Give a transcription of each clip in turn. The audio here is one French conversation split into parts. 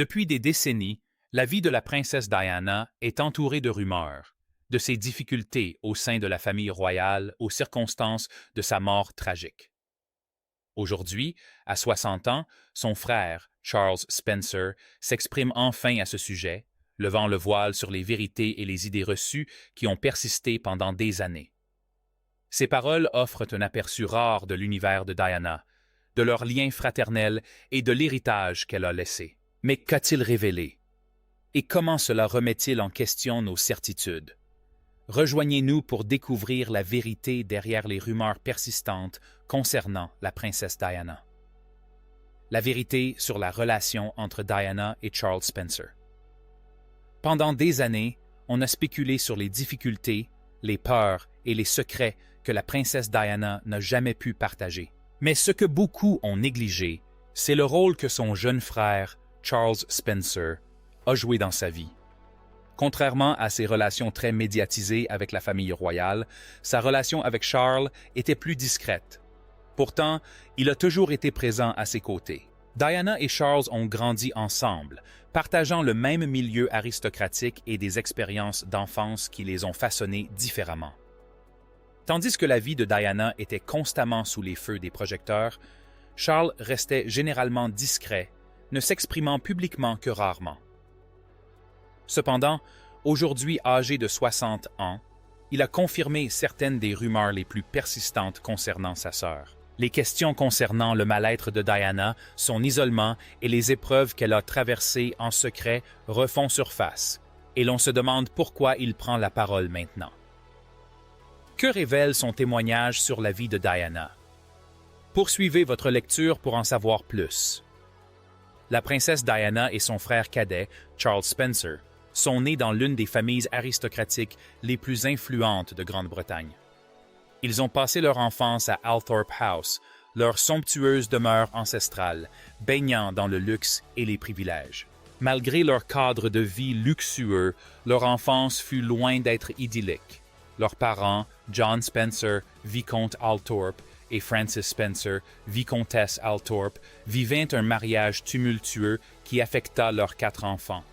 Depuis des décennies, la vie de la princesse Diana est entourée de rumeurs, de ses difficultés au sein de la famille royale aux circonstances de sa mort tragique. Aujourd'hui, à 60 ans, son frère, Charles Spencer, s'exprime enfin à ce sujet, levant le voile sur les vérités et les idées reçues qui ont persisté pendant des années. Ses paroles offrent un aperçu rare de l'univers de Diana, de leur lien fraternel et de l'héritage qu'elle a laissé. Mais qu'a-t-il révélé? Et comment cela remet-il en question nos certitudes? Rejoignez-nous pour découvrir la vérité derrière les rumeurs persistantes concernant la princesse Diana. La vérité sur la relation entre Diana et Charles Spencer. Pendant des années, on a spéculé sur les difficultés, les peurs et les secrets que la princesse Diana n'a jamais pu partager. Mais ce que beaucoup ont négligé, c'est le rôle que son jeune frère, Charles Spencer, a joué dans sa vie. Contrairement à ses relations très médiatisées avec la famille royale, sa relation avec Charles était plus discrète. Pourtant, il a toujours été présent à ses côtés. Diana et Charles ont grandi ensemble, partageant le même milieu aristocratique et des expériences d'enfance qui les ont façonnés différemment. Tandis que la vie de Diana était constamment sous les feux des projecteurs, Charles restait généralement discret, ne s'exprimant publiquement que rarement. Cependant, aujourd'hui âgé de 60 ans, il a confirmé certaines des rumeurs les plus persistantes concernant sa sœur. Les questions concernant le mal-être de Diana, son isolement et les épreuves qu'elle a traversées en secret refont surface, et l'on se demande pourquoi il prend la parole maintenant. Que révèle son témoignage sur la vie de Diana? Poursuivez votre lecture pour en savoir plus. La princesse Diana et son frère cadet, Charles Spencer, sont nés dans l'une des familles aristocratiques les plus influentes de Grande-Bretagne. Ils ont passé leur enfance à Althorp House, leur somptueuse demeure ancestrale, baignant dans le luxe et les privilèges. Malgré leur cadre de vie luxueux, leur enfance fut loin d'être idyllique. Leurs parents, John Spencer, vicomte Althorp, et Frances Spencer, vicomtesse Althorp, vivaient un mariage tumultueux qui affecta leurs 4 enfants.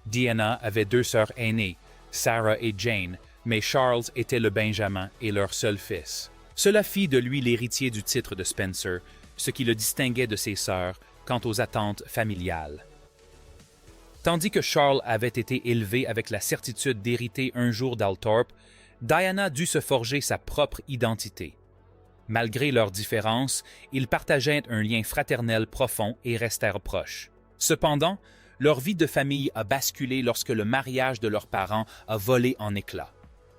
Diana avait 2 sœurs aînées, Sarah et Jane, mais Charles était le benjamin et leur seul fils. Cela fit de lui l'héritier du titre de Spencer, ce qui le distinguait de ses sœurs quant aux attentes familiales. Tandis que Charles avait été élevé avec la certitude d'hériter un jour d'Althorp, Diana dut se forger sa propre identité. Malgré leurs différences, ils partageaient un lien fraternel profond et restèrent proches. Cependant, leur vie de famille a basculé lorsque le mariage de leurs parents a volé en éclats.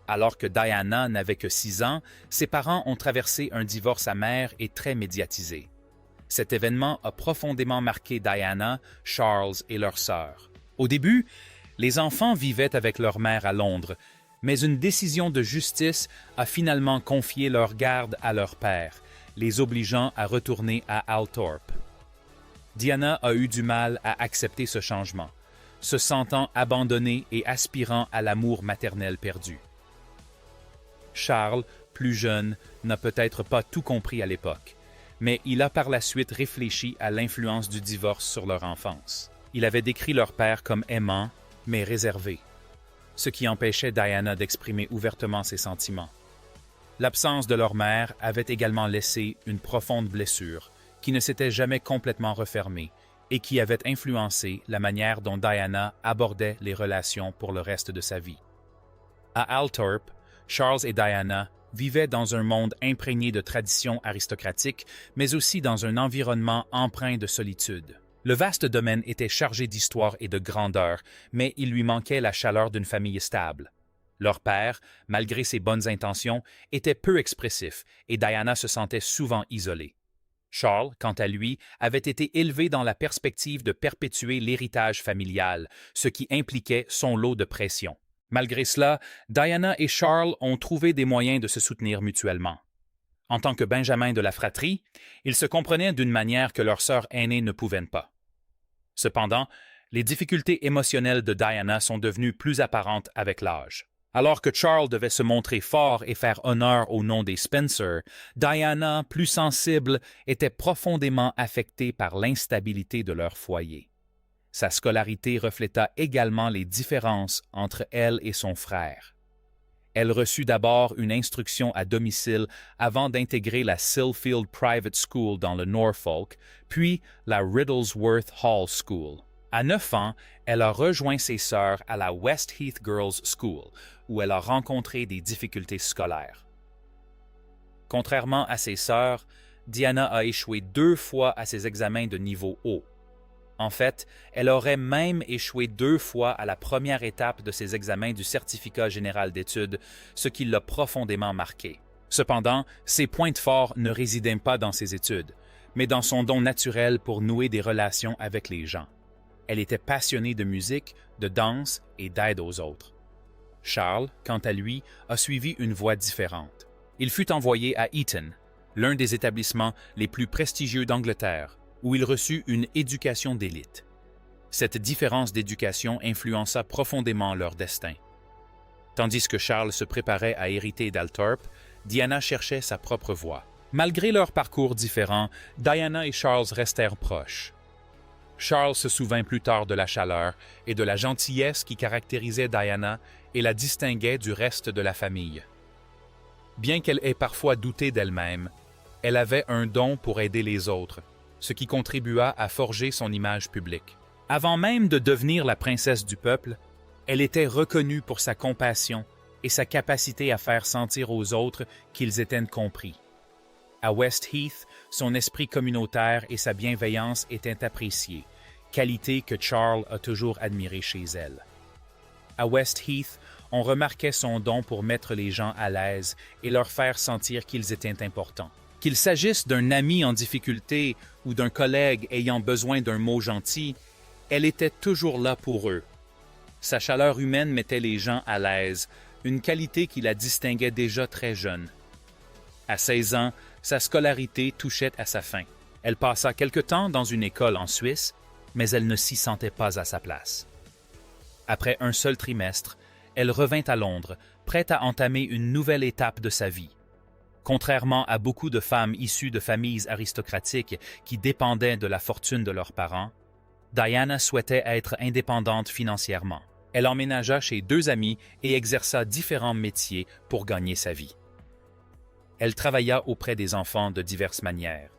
Alors que Diana n'avait que 6 ans, ses parents ont traversé un divorce amer et très médiatisé. Cet événement a profondément marqué Diana, Charles et leur sœur. Au début, les enfants vivaient avec leur mère à Londres, mais une décision de justice a finalement confié leur garde à leur père, les obligeant à retourner à Althorp. Diana a eu du mal à accepter ce changement, se sentant abandonnée et aspirant à l'amour maternel perdu. Charles, plus jeune, n'a peut-être pas tout compris à l'époque, mais il a par la suite réfléchi à l'influence du divorce sur leur enfance. Il avait décrit leur père comme aimant, mais réservé, ce qui empêchait Diana d'exprimer ouvertement ses sentiments. L'absence de leur mère avait également laissé une profonde blessure, qui ne s'était jamais complètement refermée et qui avait influencé la manière dont Diana abordait les relations pour le reste de sa vie. À Althorp, Charles et Diana vivaient dans un monde imprégné de traditions aristocratiques, mais aussi dans un environnement empreint de solitude. Le vaste domaine était chargé d'histoire et de grandeur, mais il lui manquait la chaleur d'une famille stable. Leur père, malgré ses bonnes intentions, était peu expressif et Diana se sentait souvent isolée. Charles, quant à lui, avait été élevé dans la perspective de perpétuer l'héritage familial, ce qui impliquait son lot de pression. Malgré cela, Diana et Charles ont trouvé des moyens de se soutenir mutuellement. En tant que benjamin de la fratrie, ils se comprenaient d'une manière que leur sœur aînée ne pouvait pas. Cependant, les difficultés émotionnelles de Diana sont devenues plus apparentes avec l'âge. Alors que Charles devait se montrer fort et faire honneur au nom des Spencer, Diana, plus sensible, était profondément affectée par l'instabilité de leur foyer. Sa scolarité refléta également les différences entre elle et son frère. Elle reçut d'abord une instruction à domicile avant d'intégrer la Sillfield Private School dans le Norfolk, puis la Riddlesworth Hall School. À 9 ans, elle a rejoint ses sœurs à la West Heath Girls' School, où elle a rencontré des difficultés scolaires. Contrairement à ses sœurs, Diana a échoué 2 fois à ses examens de niveau haut. En fait, elle aurait même échoué 2 fois à la première étape de ses examens du certificat général d'études, ce qui l'a profondément marqué. Cependant, ses points forts ne résidaient pas dans ses études, mais dans son don naturel pour nouer des relations avec les gens. Elle était passionnée de musique, de danse et d'aide aux autres. Charles, quant à lui, a suivi une voie différente. Il fut envoyé à Eton, l'un des établissements les plus prestigieux d'Angleterre, où il reçut une éducation d'élite. Cette différence d'éducation influença profondément leur destin. Tandis que Charles se préparait à hériter d'Althorp, Diana cherchait sa propre voie. Malgré leurs parcours différents, Diana et Charles restèrent proches. Charles se souvint plus tard de la chaleur et de la gentillesse qui caractérisait Diana et la distinguait du reste de la famille. Bien qu'elle ait parfois douté d'elle-même, elle avait un don pour aider les autres, ce qui contribua à forger son image publique. Avant même de devenir la princesse du peuple, elle était reconnue pour sa compassion et sa capacité à faire sentir aux autres qu'ils étaient compris. À West Heath, son esprit communautaire et sa bienveillance étaient appréciés, qualité que Charles a toujours admirée chez elle. À West Heath, on remarquait son don pour mettre les gens à l'aise et leur faire sentir qu'ils étaient importants. Qu'il s'agisse d'un ami en difficulté ou d'un collègue ayant besoin d'un mot gentil, elle était toujours là pour eux. Sa chaleur humaine mettait les gens à l'aise, une qualité qui la distinguait déjà très jeune. À 16 ans, sa scolarité touchait à sa fin. Elle passa quelque temps dans une école en Suisse, mais elle ne s'y sentait pas à sa place. Après un seul trimestre, elle revint à Londres, prête à entamer une nouvelle étape de sa vie. Contrairement à beaucoup de femmes issues de familles aristocratiques qui dépendaient de la fortune de leurs parents, Diana souhaitait être indépendante financièrement. Elle emménagea chez 2 amis et exerça différents métiers pour gagner sa vie. Elle travailla auprès des enfants de diverses manières,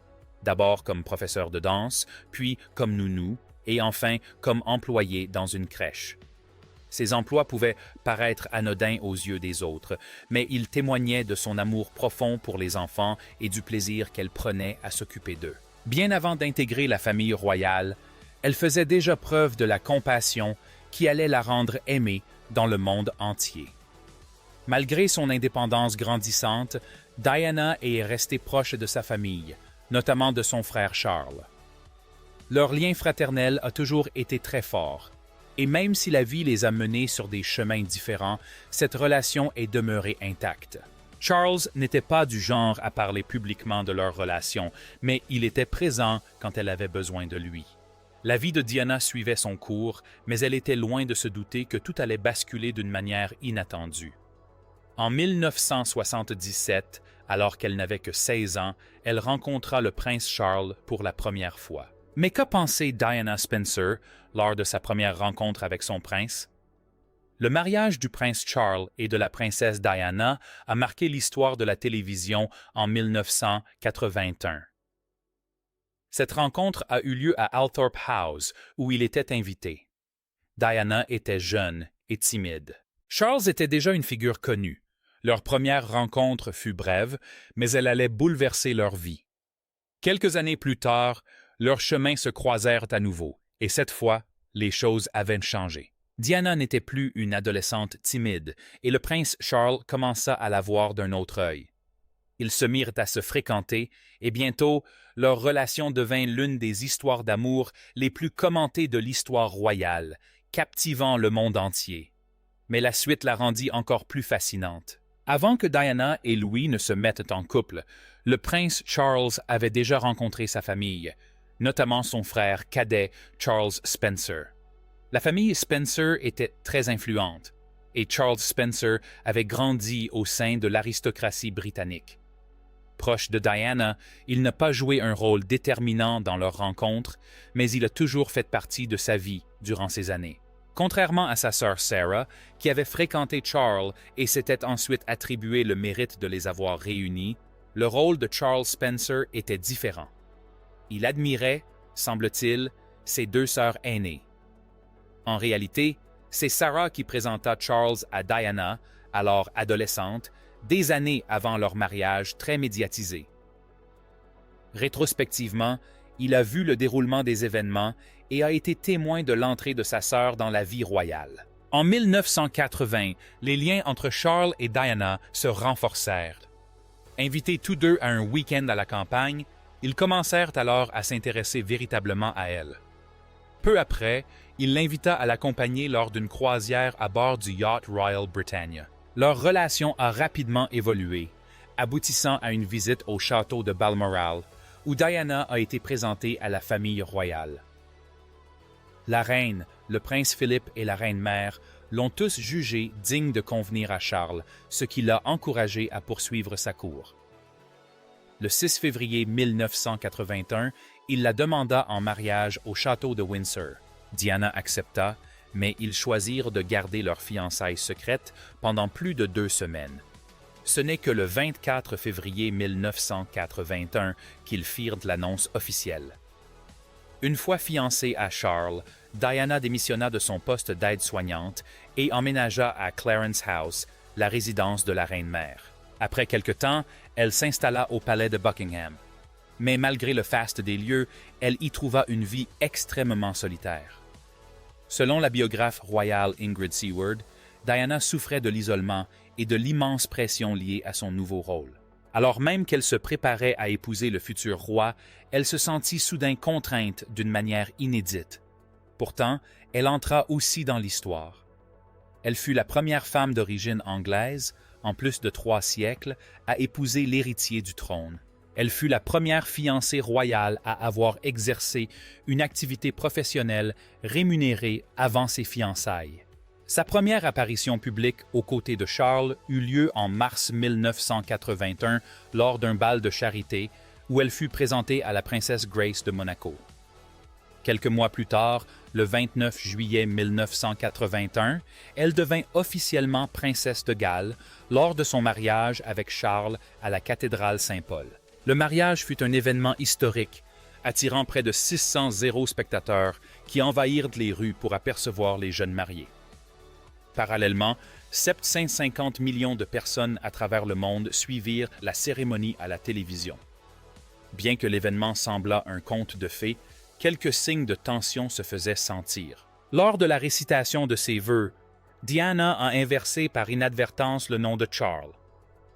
d'abord comme professeur de danse, puis comme nounou, et enfin comme employée dans une crèche. Ces emplois pouvaient paraître anodins aux yeux des autres, mais ils témoignaient de son amour profond pour les enfants et du plaisir qu'elle prenait à s'occuper d'eux. Bien avant d'intégrer la famille royale, elle faisait déjà preuve de la compassion qui allait la rendre aimée dans le monde entier. Malgré son indépendance grandissante, Diana est restée proche de sa famille, notamment de son frère Charles. Leur lien fraternel a toujours été très fort, et même si la vie les a menés sur des chemins différents, cette relation est demeurée intacte. Charles n'était pas du genre à parler publiquement de leur relation, mais il était présent quand elle avait besoin de lui. La vie de Diana suivait son cours, mais elle était loin de se douter que tout allait basculer d'une manière inattendue. En 1977, alors qu'elle n'avait que 16 ans, elle rencontra le prince Charles pour la première fois. Mais qu'a pensé Diana Spencer lors de sa première rencontre avec son prince? Le mariage du prince Charles et de la princesse Diana a marqué l'histoire de la télévision en 1981. Cette rencontre a eu lieu à Althorp House, où il était invité. Diana était jeune et timide. Charles était déjà une figure connue. Leur première rencontre fut brève, mais elle allait bouleverser leur vie. Quelques années plus tard, leurs chemins se croisèrent à nouveau, et cette fois, les choses avaient changé. Diana n'était plus une adolescente timide, et le prince Charles commença à la voir d'un autre œil. Ils se mirent à se fréquenter, et bientôt, leur relation devint l'une des histoires d'amour les plus commentées de l'histoire royale, captivant le monde entier. Mais la suite la rendit encore plus fascinante. Avant que Diana et Louis ne se mettent en couple, le prince Charles avait déjà rencontré sa famille, notamment son frère cadet Charles Spencer. La famille Spencer était très influente, et Charles Spencer avait grandi au sein de l'aristocratie britannique. Proche de Diana, il n'a pas joué un rôle déterminant dans leur rencontre, mais il a toujours fait partie de sa vie durant ces années. Contrairement à sa sœur Sarah, qui avait fréquenté Charles et s'était ensuite attribué le mérite de les avoir réunis, le rôle de Charles Spencer était différent. Il admirait, semble-t-il, ses deux sœurs aînées. En réalité, c'est Sarah qui présenta Charles à Diana, alors adolescente, des années avant leur mariage très médiatisé. Rétrospectivement, il a vu le déroulement des événements et a été témoin de l'entrée de sa sœur dans la vie royale. En 1980, les liens entre Charles et Diana se renforcèrent. Invités tous deux à un week-end à la campagne, ils commencèrent alors à s'intéresser véritablement à elle. Peu après, il l'invita à l'accompagner lors d'une croisière à bord du yacht Royal Britannia. Leur relation a rapidement évolué, aboutissant à une visite au château de Balmoral, où Diana a été présentée à la famille royale. La reine, le prince Philippe et la reine-mère l'ont tous jugé digne de convenir à Charles, ce qui l'a encouragé à poursuivre sa cour. Le 6 février 1981, il la demanda en mariage au château de Windsor. Diana accepta, mais ils choisirent de garder leur fiançailles secrète pendant plus de 2 semaines. Ce n'est que le 24 février 1981 qu'ils firent l'annonce officielle. Une fois fiancée à Charles, Diana démissionna de son poste d'aide-soignante et emménagea à Clarence House, la résidence de la reine-mère. Après quelque temps, elle s'installa au palais de Buckingham. Mais malgré le faste des lieux, elle y trouva une vie extrêmement solitaire. Selon la biographe royale Ingrid Seward, Diana souffrait de l'isolement et de l'immense pression liée à son nouveau rôle. Alors même qu'elle se préparait à épouser le futur roi, elle se sentit soudain contrainte d'une manière inédite. Pourtant, elle entra aussi dans l'histoire. Elle fut la première femme d'origine anglaise, en plus de 3 siècles, à épouser l'héritier du trône. Elle fut la première fiancée royale à avoir exercé une activité professionnelle rémunérée avant ses fiançailles. Sa première apparition publique aux côtés de Charles eut lieu en mars 1981 lors d'un bal de charité où elle fut présentée à la princesse Grace de Monaco. Quelques mois plus tard, le 29 juillet 1981, elle devint officiellement princesse de Galles lors de son mariage avec Charles à la cathédrale Saint-Paul. Le mariage fut un événement historique, attirant près de 600 spectateurs qui envahirent les rues pour apercevoir les jeunes mariés. Parallèlement, 750 millions de personnes à travers le monde suivirent la cérémonie à la télévision. Bien que l'événement semblât un conte de fées, quelques signes de tension se faisaient sentir. Lors de la récitation de ses vœux, Diana a inversé par inadvertance le nom de Charles.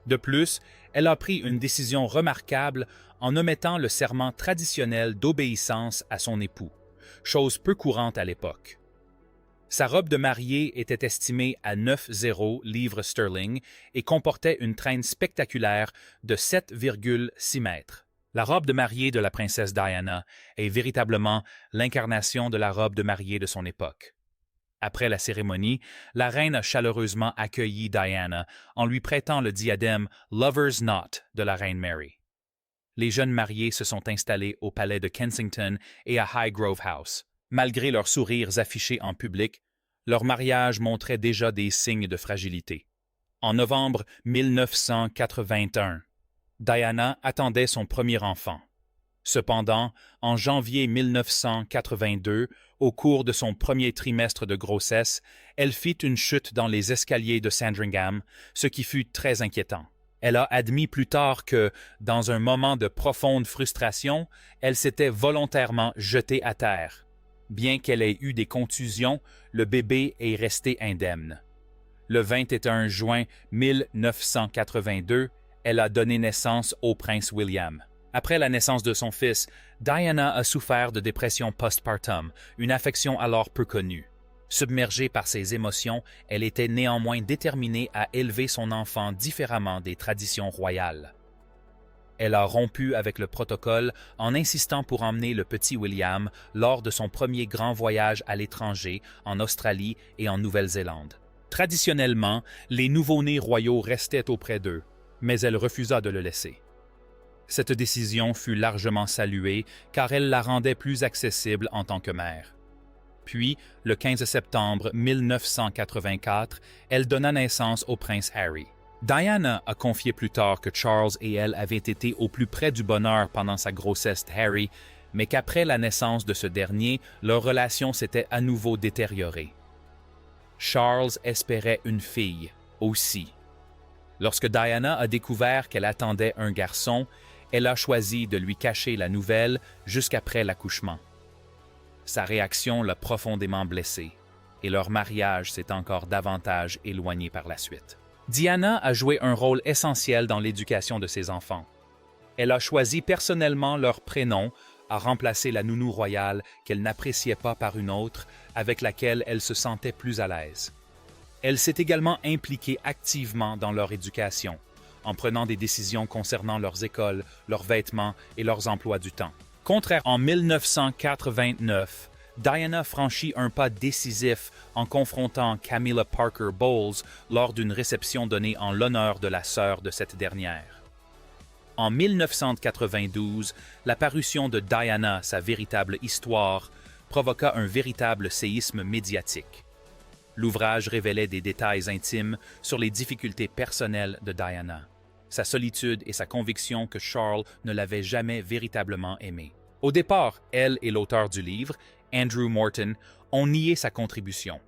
De plus, elle a pris une décision remarquable en omettant le serment traditionnel d'obéissance à son époux, chose peu courante à l'époque. Sa robe de mariée était estimée à 9,0 livres sterling et comportait une traîne spectaculaire de 7,6 mètres. La robe de mariée de la princesse Diana est véritablement l'incarnation de la robe de mariée de son époque. Après la cérémonie, la reine a chaleureusement accueilli Diana en lui prêtant le diadème Lover's Knot de la reine Mary. Les jeunes mariés se sont installés au palais de Kensington et à Highgrove House. Malgré leurs sourires affichés en public, leur mariage montrait déjà des signes de fragilité. En novembre 1981, Diana attendait son premier enfant. Cependant, en janvier 1982, au cours de son premier trimestre de grossesse, elle fit une chute dans les escaliers de Sandringham, ce qui fut très inquiétant. Elle a admis plus tard que, dans un moment de profonde frustration, elle s'était volontairement jetée à terre. Bien qu'elle ait eu des contusions, le bébé est resté indemne. Le 21 juin 1982, elle a donné naissance au prince William. Après la naissance de son fils, Diana a souffert de dépression postpartum, une affection alors peu connue. Submergée par ses émotions, elle était néanmoins déterminée à élever son enfant différemment des traditions royales. Elle a rompu avec le protocole en insistant pour emmener le petit William lors de son premier grand voyage à l'étranger, en Australie et en Nouvelle-Zélande. Traditionnellement, les nouveau-nés royaux restaient auprès d'eux, mais elle refusa de le laisser. Cette décision fut largement saluée car elle la rendait plus accessible en tant que mère. Puis, le 15 septembre 1984, elle donna naissance au prince Harry. Diana a confié plus tard que Charles et elle avaient été au plus près du bonheur pendant sa grossesse de Harry, mais qu'après la naissance de ce dernier, leur relation s'était à nouveau détériorée. Charles espérait une fille aussi. Lorsque Diana a découvert qu'elle attendait un garçon, elle a choisi de lui cacher la nouvelle jusqu'après l'accouchement. Sa réaction l'a profondément blessée, et leur mariage s'est encore davantage éloigné par la suite. Diana a joué un rôle essentiel dans l'éducation de ses enfants. Elle a choisi personnellement leur prénom, a remplacé la nounou royale qu'elle n'appréciait pas par une autre, avec laquelle elle se sentait plus à l'aise. Elle s'est également impliquée activement dans leur éducation, en prenant des décisions concernant leurs écoles, leurs vêtements et leurs emplois du temps. En 1989, Diana franchit un pas décisif en confrontant Camilla Parker Bowles lors d'une réception donnée en l'honneur de la sœur de cette dernière. En 1992, la parution de Diana, sa véritable histoire, provoqua un véritable séisme médiatique. L'ouvrage révélait des détails intimes sur les difficultés personnelles de Diana, sa solitude et sa conviction que Charles ne l'avait jamais véritablement aimée. Au départ, elle et l'auteur du livre, Andrew Morton, ont nié sa contribution.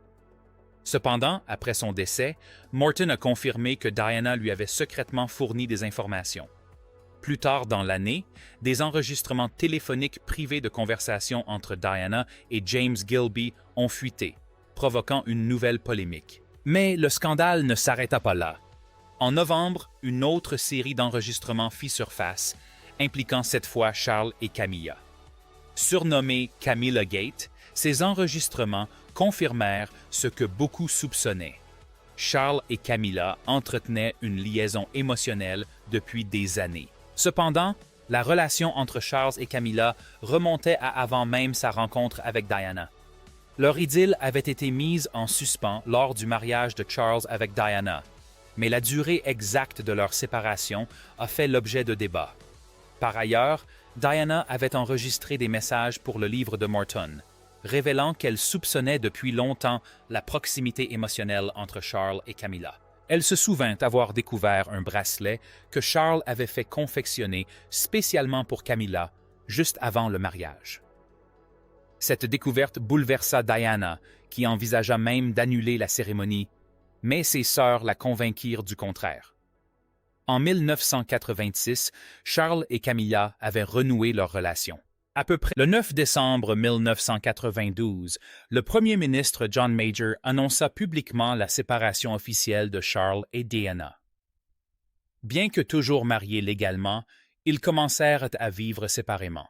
Cependant, après son décès, Morton a confirmé que Diana lui avait secrètement fourni des informations. Plus tard dans l'année, des enregistrements téléphoniques privés de conversations entre Diana et James Gilby ont fuité, provoquant une nouvelle polémique. Mais le scandale ne s'arrêta pas là. En novembre, une autre série d'enregistrements fit surface, impliquant cette fois Charles et Camilla. Surnommés Camilla Gate, ces enregistrements confirmèrent ce que beaucoup soupçonnaient. Charles et Camilla entretenaient une liaison émotionnelle depuis des années. Cependant, la relation entre Charles et Camilla remontait à avant même sa rencontre avec Diana. Leur idylle avait été mise en suspens lors du mariage de Charles avec Diana, mais la durée exacte de leur séparation a fait l'objet de débats. Par ailleurs, Diana avait enregistré des messages pour le livre de Morton, révélant qu'elle soupçonnait depuis longtemps la proximité émotionnelle entre Charles et Camilla. Elle se souvint avoir découvert un bracelet que Charles avait fait confectionner spécialement pour Camilla, juste avant le mariage. Cette découverte bouleversa Diana, qui envisagea même d'annuler la cérémonie, mais ses sœurs la convainquirent du contraire. En 1986, Charles et Camilla avaient renoué leur relation. À peu près le 9 décembre 1992, le premier ministre John Major annonça publiquement la séparation officielle de Charles et Diana. Bien que toujours mariés légalement, ils commencèrent à vivre séparément.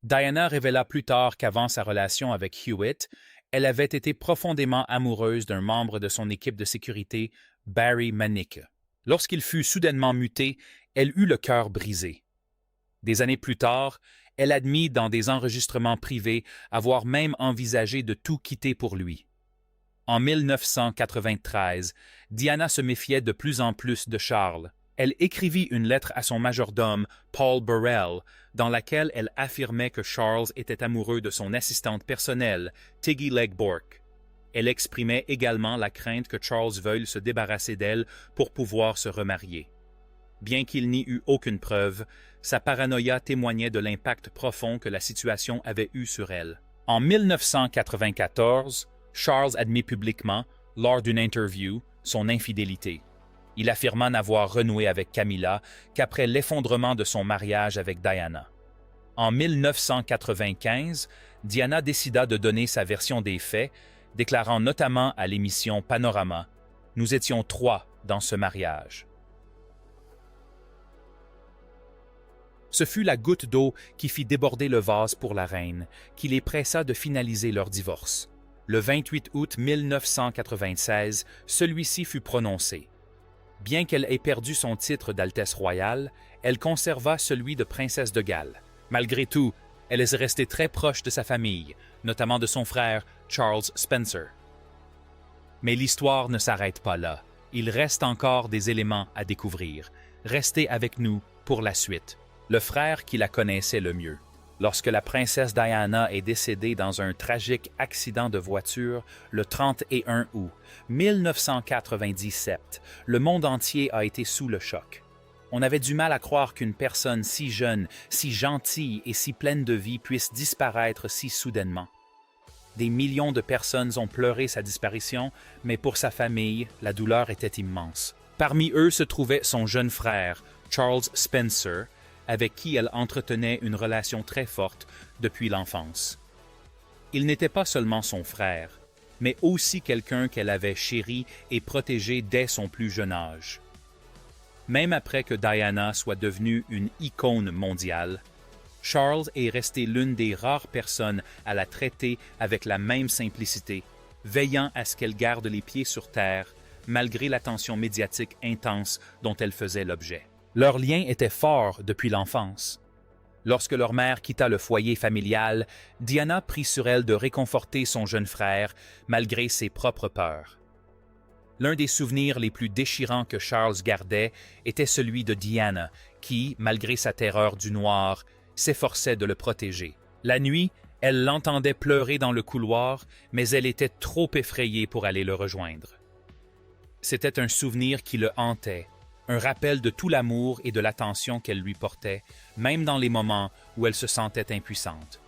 Diana révéla plus tard qu'avant sa relation avec Hewitt, elle avait été profondément amoureuse d'un membre de son équipe de sécurité, Barry Manick. Lorsqu'il fut soudainement muté, elle eut le cœur brisé. Des années plus tard, elle admit dans des enregistrements privés avoir même envisagé de tout quitter pour lui. En 1993, Diana se méfiait de plus en plus de Charles. Elle écrivit une lettre à son majordome, Paul Burrell, dans laquelle elle affirmait que Charles était amoureux de son assistante personnelle, Tiggy Legbork. Elle exprimait également la crainte que Charles veuille se débarrasser d'elle pour pouvoir se remarier. Bien qu'il n'y eût aucune preuve, sa paranoïa témoignait de l'impact profond que la situation avait eu sur elle. En 1994, Charles admit publiquement, lors d'une interview, son infidélité. Il affirma n'avoir renoué avec Camilla qu'après l'effondrement de son mariage avec Diana. En 1995, Diana décida de donner sa version des faits, déclarant notamment à l'émission Panorama « Nous étions 3 dans ce mariage ». Ce fut la goutte d'eau qui fit déborder le vase pour la reine, qui les pressa de finaliser leur divorce. Le 28 août 1996, celui-ci fut prononcé. Bien qu'elle ait perdu son titre d'Altesse royale, elle conserva celui de princesse de Galles. Malgré tout, elle est restée très proche de sa famille, notamment de son frère Charles Spencer. Mais l'histoire ne s'arrête pas là. Il reste encore des éléments à découvrir. Restez avec nous pour la suite. le frère qui la connaissait le mieux. Lorsque la princesse Diana est décédée dans un tragique accident de voiture le 31 août 1997, le monde entier a été sous le choc. On avait du mal à croire qu'une personne si jeune, si gentille et si pleine de vie puisse disparaître si soudainement. Des millions de personnes ont pleuré sa disparition, mais pour sa famille, la douleur était immense. Parmi eux se trouvait son jeune frère, Charles Spencer, avec qui elle entretenait une relation très forte depuis l'enfance. Il n'était pas seulement son frère, mais aussi quelqu'un qu'elle avait chéri et protégé dès son plus jeune âge. Même après que Diana soit devenue une icône mondiale, Charles est resté l'une des rares personnes à la traiter avec la même simplicité, veillant à ce qu'elle garde les pieds sur terre, malgré l'attention médiatique intense dont elle faisait l'objet. Leur lien était fort depuis l'enfance. Lorsque leur mère quitta le foyer familial, Diana prit sur elle de réconforter son jeune frère, malgré ses propres peurs. L'un des souvenirs les plus déchirants que Charles gardait était celui de Diana, qui, malgré sa terreur du noir, s'efforçait de le protéger. La nuit, elle l'entendait pleurer dans le couloir, mais elle était trop effrayée pour aller le rejoindre. C'était un souvenir qui le hantait, un rappel de tout l'amour et de l'attention qu'elle lui portait, même dans les moments où elle se sentait impuissante.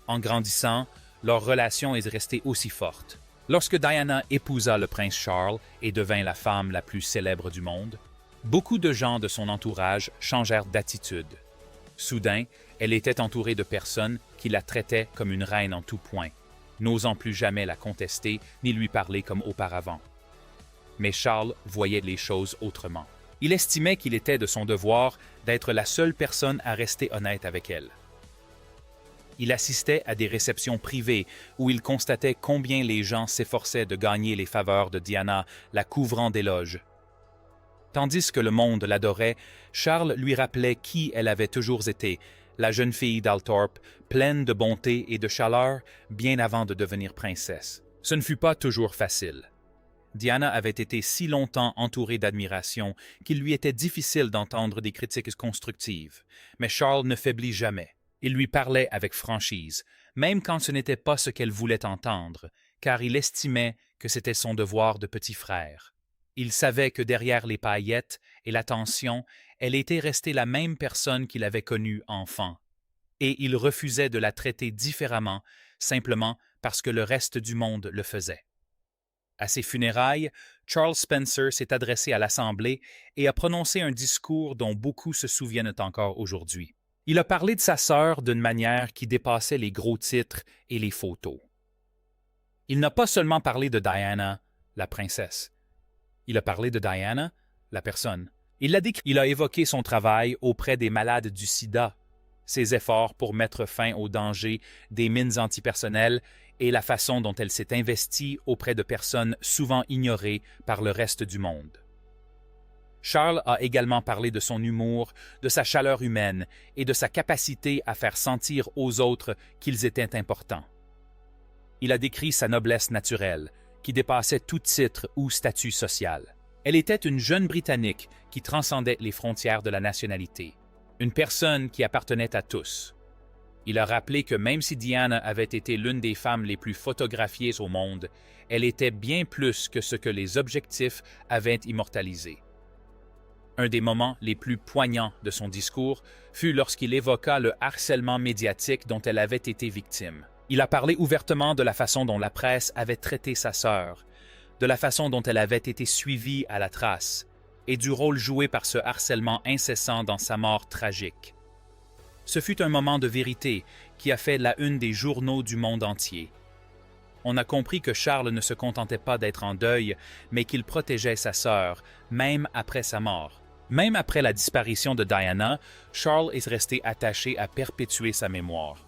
En grandissant, leur relation est restée aussi forte. Lorsque Diana épousa le prince Charles et devint la femme la plus célèbre du monde, beaucoup de gens de son entourage changèrent d'attitude. Soudain, elle était entourée de personnes qui la traitaient comme une reine en tout point, n'osant plus jamais la contester ni lui parler comme auparavant. Mais Charles voyait les choses autrement. Il estimait qu'il était de son devoir d'être la seule personne à rester honnête avec elle. Il assistait à des réceptions privées où il constatait combien les gens s'efforçaient de gagner les faveurs de Diana, la couvrant d'éloges. Tandis que le monde l'adorait, Charles lui rappelait qui elle avait toujours été, la jeune fille d'Althorpe, pleine de bonté et de chaleur, bien avant de devenir princesse. Ce ne fut pas toujours facile. Diana avait été si longtemps entourée d'admiration qu'il lui était difficile d'entendre des critiques constructives. Mais Charles ne faiblit jamais. Il lui parlait avec franchise, même quand ce n'était pas ce qu'elle voulait entendre, car il estimait que c'était son devoir de petit frère. Il savait que derrière les paillettes et l'attention, elle était restée la même personne qu'il avait connue enfant. Et il refusait de la traiter différemment, simplement parce que le reste du monde le faisait. À ses funérailles, Charles Spencer s'est adressé à l'Assemblée et a prononcé un discours dont beaucoup se souviennent encore aujourd'hui. Il a parlé de sa sœur d'une manière qui dépassait les gros titres et les photos. Il n'a pas seulement parlé de Diana, la princesse. Il a parlé de Diana, la personne. Il a évoqué son travail auprès des malades du sida, ses efforts pour mettre fin au danger des mines antipersonnelles et la façon dont elle s'est investie auprès de personnes souvent ignorées par le reste du monde. Charles a également parlé de son humour, de sa chaleur humaine et de sa capacité à faire sentir aux autres qu'ils étaient importants. Il a décrit sa noblesse naturelle, qui dépassait tout titre ou statut social. Elle était une jeune Britannique qui transcendait les frontières de la nationalité, une personne qui appartenait à tous. Il a rappelé que même si Diana avait été l'une des femmes les plus photographiées au monde, elle était bien plus que ce que les objectifs avaient immortalisé. Un des moments les plus poignants de son discours fut lorsqu'il évoqua le harcèlement médiatique dont elle avait été victime. Il a parlé ouvertement de la façon dont la presse avait traité sa sœur, de la façon dont elle avait été suivie à la trace, et du rôle joué par ce harcèlement incessant dans sa mort tragique. Ce fut un moment de vérité qui a fait la une des journaux du monde entier. On a compris que Charles ne se contentait pas d'être en deuil, mais qu'il protégeait sa sœur, même après sa mort. Même après la disparition de Diana, Charles est resté attaché à perpétuer sa mémoire.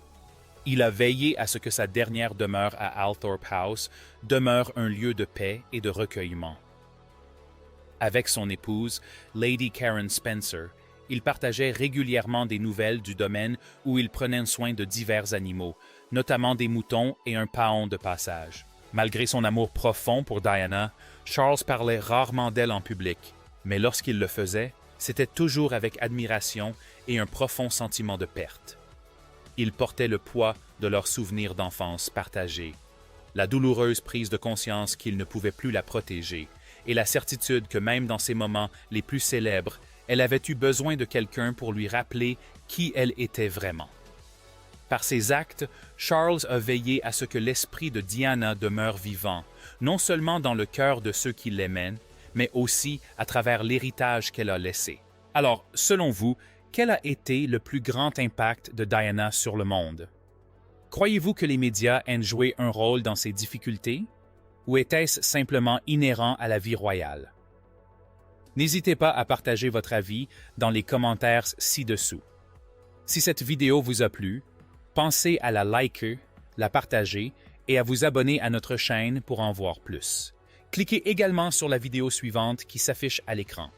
Il a veillé à ce que sa dernière demeure à Althorpe House demeure un lieu de paix et de recueillement. Avec son épouse, Lady Karen Spencer, il partageait régulièrement des nouvelles du domaine où il prenait soin de divers animaux, notamment des moutons et un paon de passage. Malgré son amour profond pour Diana, Charles parlait rarement d'elle en public, mais lorsqu'il le faisait, c'était toujours avec admiration et un profond sentiment de perte. Ils portaient le poids de leurs souvenirs d'enfance partagés, la douloureuse prise de conscience qu'ils ne pouvaient plus la protéger, et la certitude que même dans ses moments les plus célèbres, elle avait eu besoin de quelqu'un pour lui rappeler qui elle était vraiment. Par ses actes, Charles a veillé à ce que l'esprit de Diana demeure vivant, non seulement dans le cœur de ceux qui l'aimaient, mais aussi à travers l'héritage qu'elle a laissé. Alors, selon vous, quel a été le plus grand impact de Diana sur le monde? Croyez-vous que les médias aient joué un rôle dans ces difficultés? Ou était-ce simplement inhérent à la vie royale? N'hésitez pas à partager votre avis dans les commentaires ci-dessous. Si cette vidéo vous a plu, pensez à la liker, la partager et à vous abonner à notre chaîne pour en voir plus. Cliquez également sur la vidéo suivante qui s'affiche à l'écran.